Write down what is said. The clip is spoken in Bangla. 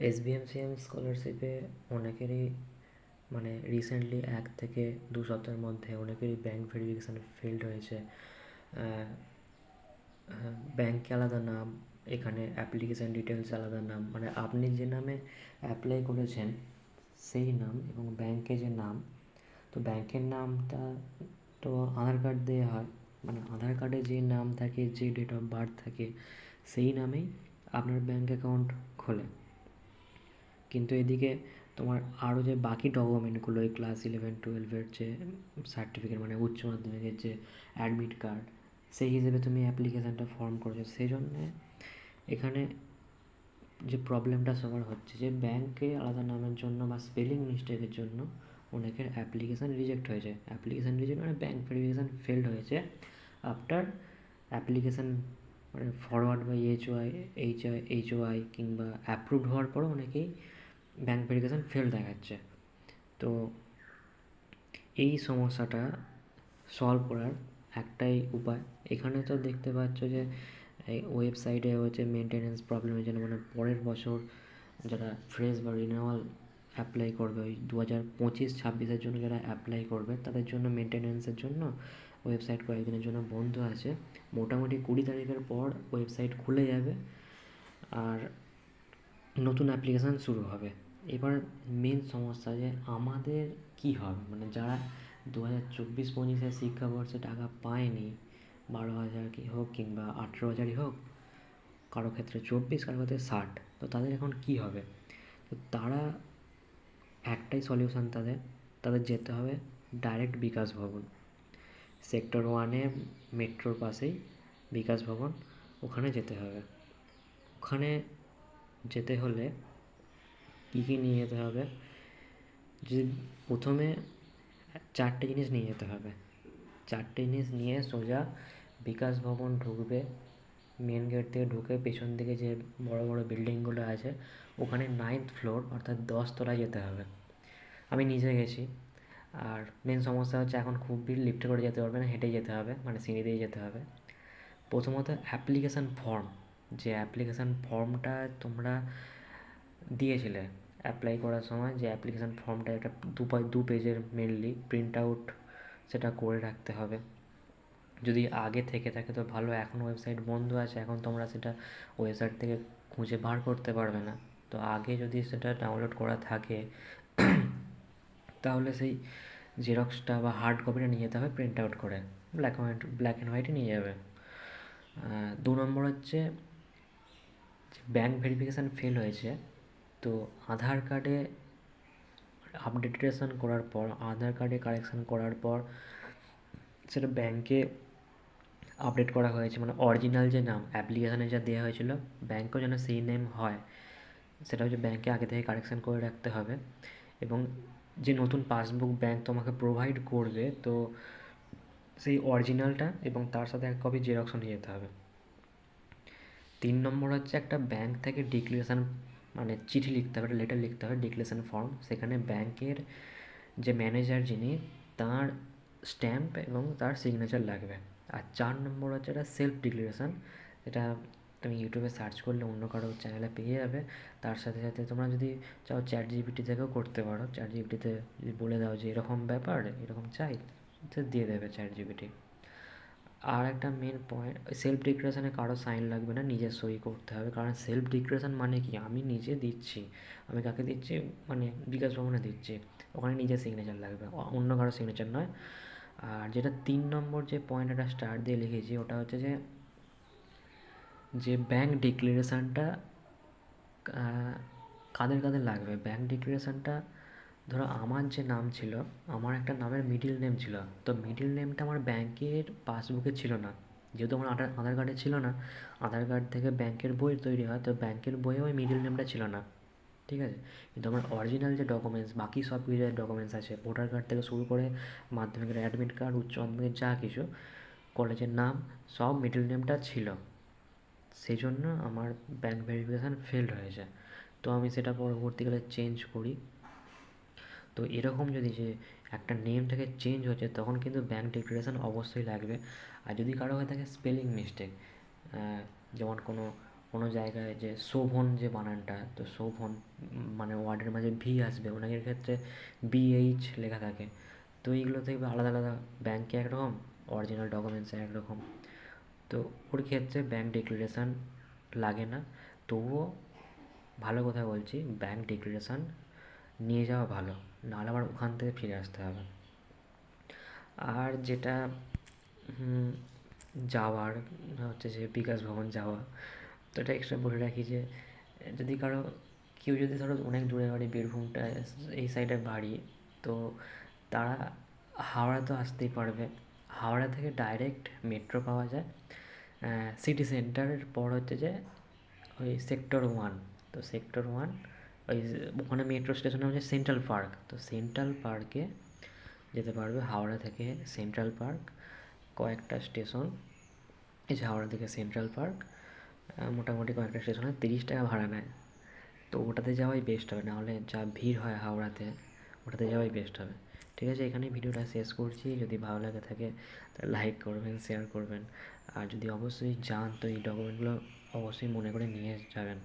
এসবিএমসিএম স্কলারশিপে অনেকেরই মানে রিসেন্টলি 1 থেকে 2 সপ্তাহের মধ্যে অনেকেরই ব্যাঙ্ক ভেরিফিকেশান ফেলড হয়েছে। ব্যাঙ্কে আলাদা নাম, এখানে অ্যাপ্লিকেশান ডিটেলস আলাদা নাম, মানে আপনি যে নামে অ্যাপ্লাই করেছেন সেই নাম এবং ব্যাঙ্কে যে নাম, তো ব্যাঙ্কের নামটা তো আধার কার্ড দিয়ে হয়, মানে আধার কার্ডে যে নাম থাকে, যে ডেট অফ বার্থ থাকে, সেই নামেই আপনার ব্যাঙ্ক অ্যাকাউন্ট খোলে। কিন্তু এদিকে তোমার আরও যে বাকি ডকুমেন্টগুলো, এই ক্লাস 11-12-এর যে সার্টিফিকেট, মানে উচ্চ মাধ্যমিকের যে অ্যাডমিট কার্ড, সেই হিসেবে তুমি অ্যাপ্লিকেশানটা ফর্ম করেছো। সেই জন্যে এখানে যে প্রবলেমটা সবার হচ্ছে যে ব্যাঙ্কে আলাদা নামের জন্য বা স্পেলিং মিস্টেকের জন্য অনেকের অ্যাপ্লিকেশান রিজেক্ট হয়েছে। অ্যাপ্লিকেশান রিজেক্ট মানে ব্যাঙ্ক ভেরিফিকেশান ফেলড হয়েছে আফটার অ্যাপ্লিকেশান মানে ফরওয়ার্ড বাই এইচওআই কিংবা অ্যাপ্রুভড হওয়ার পরও অনেকেই ব্যাঙ্ক ভেরিফিকেশান ফেল দেখাচ্ছে। তো এই সমস্যাটা সলভ করার একটাই উপায়। এখানে তো দেখতে পাচ্ছ যে এই ওয়েবসাইটে হচ্ছে মেনটেন্যান্স প্রবলেমের জন্য, মানে পরের বছর যারা ফ্রেশ বা রিনিউয়াল অ্যাপ্লাই করবে, ওই 2025-26-এর জন্য যারা অ্যাপ্লাই করবে তাদের জন্য মেনটেন্যান্সের জন্য ওয়েবসাইট কয়েকদিনের জন্য বন্ধ আছে। মোটামুটি 20 তারিখের পর ওয়েবসাইট খুলে যাবে আর নতুন অ্যাপ্লিকেশান শুরু হবে। এবার মেন সমস্যা যে আমাদের কি হবে, মানে যারা 2024-25 শিক্ষাবর্ষে টাকা পায়নি, 12,000 কি হোক কিংবা 18,000ই হোক, কারো ক্ষেত্রে 24, কারো ক্ষেত্রে 60, তো তাদের এখন কি হবে? তো তারা একটাই সলিউশন, তাদের যেতে হবে ডাইরেক্ট বিকাশ ভবন। সেক্টর 1-এ মেট্রোর পাশেই বিকাশ ভবন, ওখানে যেতে হবে। ওখানে যেতে হলে কী কী নিয়ে যেতে হবে, যে প্রথমে 4টে জিনিস নিয়ে যেতে হবে। 4টে জিনিস নিয়ে সোজা বিকাশ ভবন ঢুকবে। মেন গেট থেকে ঢুকে পেছন দিকে যে বড় বড় বিল্ডিংগুলো আছে ওখানে 9th ফ্লোর অর্থাৎ 10 তলায় যেতে হবে। আমি নিজে গেছি। আর মেন সমস্যা হচ্ছে এখন খুব ভিড়, লিফটে করে যেতে পারবে না, হেঁটেই যেতে হবে, মানে সিঁড়ি দিয়ে যেতে হবে। প্রথমত অ্যাপ্লিকেশান ফর্ম, যে অ্যাপ্লিকেশান ফর্মটা তোমরা দিয়েছিলে অ্যাপ্লাই করার সময়, যে অ্যাপ্লিকেশান ফর্মটা একটা 2 পেজের মেনলি প্রিন্ট আউট, সেটা করে রাখতে হবে। যদি আগে থেকে থাকে তো ভালো, এখন ওয়েবসাইট বন্ধ আছে, এখন তোমরা সেটা ওয়েবসাইট থেকে খুঁজে বার করতে পারবে না। তো আগে যদি সেটা ডাউনলোড করা থাকে তাহলে সেই জেরক্সটা বা হার্ড কপিটা নিয়ে যেতে হবে প্রিন্ট আউট করে, ব্ল্যাক অ্যান্ড হোয়াইটে নিয়ে যাবে। 2 নম্বর হচ্ছে ব্যাঙ্ক ভেরিফিকেশান ফেল হয়েছে, তো আধার কার্ডে আপডেটেশন করার পর, আধার কার্ডে কারেকশান করার পর সেটা ব্যাঙ্কে আপডেট করা হয়েছে, মানে অরিজিনাল যে নাম অ্যাপ্লিকেশানে যা দেওয়া হয়েছিল ব্যাঙ্কেও যেন সেই নেম হয়, সেটা হচ্ছে ব্যাঙ্কে আগে থেকে কারেকশান করে রাখতে হবে। এবং যে নতুন পাসবুক ব্যাঙ্ক তোমাকে প্রোভাইড করবে, তো সেই অরিজিনালটা এবং তার সাথে 1 কপি জেরক্সও নিয়ে যেতে হবে। 3 নম্বর হচ্ছে একটা ব্যাঙ্ক থেকে ডিক্লারেশান, মানে চিঠি লিখতে হবে, একটা লেটার লিখতে হবে, ডিক্লারেশান ফর্ম, সেখানে ব্যাঙ্কের যে ম্যানেজার যিনি, তার স্ট্যাম্প এবং তার সিগনেচার লাগবে। আর 4 নম্বর হচ্ছে একটা সেলফ ডিক্লারেশান, এটা তুমি ইউটিউবে সার্চ করলে অন্য কারো চ্যানেলে পেয়ে যাবে। তার সাথে সাথে তোমরা যদি চাও চ্যাট জিপিটি থেকেও করতে পারো, চ্যাট জিপিটিতে যদি বলে দাও যে এরকম ব্যাপার, এরকম চাই, তো দিয়ে দেবে চ্যাট জিপিটি। আর একটা মেন পয়েন্ট, সেলফ ডিক্লারেশানে কারো সাইন লাগবে না, নিজের সই করতে হবে। কারণ সেলফ ডিক্লারেশান মানে কি, আমি নিজে দিচ্ছি, আমি কাকে দিচ্ছি, মানে বিকাশ ভবনে দিচ্ছি, ওখানে নিজের সিগনেচার লাগবে, অন্য কারো সিগনেচার নয়। আর যেটা 3 নম্বর যে পয়েন্ট, একটা স্টার দিয়ে লিখেছি, ওটা হচ্ছে যে ব্যাঙ্ক ডিক্লারেশানটা কাদের কাদের লাগবে। ব্যাঙ্ক ডিক্লারেশানটা ধরো আমার যে নাম ছিল, আমার একটা নামের মিডিল নেম ছিল, তো মিডিল নেমটা আমার ব্যাঙ্কের পাসবুকে ছিল না, যেহেতু আমার আধার কার্ডে ছিল না। আধার কার্ড থেকে ব্যাঙ্কের বই তৈরি হয়, তো ব্যাঙ্কের বইয়ে ওই মিডিল নেমটা ছিল না, ঠিক আছে। কিন্তু আমার অরিজিনাল যে ডকুমেন্টস, বাকি সব কিছু যে ডকুমেন্টস আছে, ভোটার কার্ড থেকে শুরু করে মাধ্যমিকের অ্যাডমিট কার্ড, উচ্চ মাধ্যমিকের যা কিছু, কলেজের নাম, সব মিডিল নেমটা ছিল। সেই জন্য আমার ব্যাঙ্ক ভেরিফিকেশান ফেলড হয়েছে। তো আমি সেটা পরবর্তীকালে চেঞ্জ করি। তো এরকম যদি যে একটা নেম থেকে চেঞ্জ হচ্ছে, তখন কিন্তু ব্যাঙ্ক ডিক্লারেশান অবশ্যই লাগবে। আর যদি কারো হয়ে থাকে স্পেলিং মিস্টেক, যেমন কোনো কোনো জায়গায় যে শোভন যে বানানটা, তো শোভন মানে ওয়ার্ডের মাঝে ভি আসবে, অনেকের ক্ষেত্রে বিএইচ লেখা থাকে। তো এইগুলো দেখবে আলাদা আলাদা, ব্যাঙ্কে একরকম, অরিজিনাল ডকুমেন্টসে একরকম। তো ওর ক্ষেত্রে ব্যাঙ্ক ডিক্লারেশান লাগে না। তবুও ভালো কথা বলছি, ব্যাঙ্ক ডিক্লারেশান নিয়ে যাওয়া ভালো, নাহলে আবার ওখান থেকে ফিরে আসতে হবে। আর যেটা যাওয়ার হচ্ছে যে বিকাশ ভবন যাওয়া, তো এটা এক্সট্রা বলে রাখি যে যদি কারো কেউ যদি ধরো অনেক দূরে বাড়ি, বীরভূমটা এই সাইডে বাড়ি, তো তারা হাওড়া তো আসতেই পারবে। হাওড়া থেকে ডাইরেক্ট মেট্রো পাওয়া যায় সিটি সেন্টারের পর হচ্ছে যে ওই সেক্টর 1। তো সেক্টর 1 ওই ওখানে মেট্রো স্টেশন হচ্ছে সেন্ট্রাল পার্ক, তো সেন্ট্রাল পার্কে যেতে পারবে হাওড়া থেকে। সেন্ট্রাল পার্ক কয়েকটা স্টেশন, এই যে হাওড়া থেকে সেন্ট্রাল পার্ক মোটামুটি কয়েকটা স্টেশনে 30 টাকা ভাড়া নেয়। তো ওটাতে যাওয়াই বেস্ট হবে, নাহলে যা ভিড় হয় হাওড়াতে, ওটাতে যাওয়াই বেস্ট হবে। ঠিক আছে, এখানেই ভিডিওটা শেষ করছি। যদি ভালো লাগে থাকে তাহলে লাইক করবেন, শেয়ার করবেন। আর যদি অবশ্যই যান তো এই ডকুমেন্টগুলো অবশ্যই মনে করে নিয়ে যাবেন।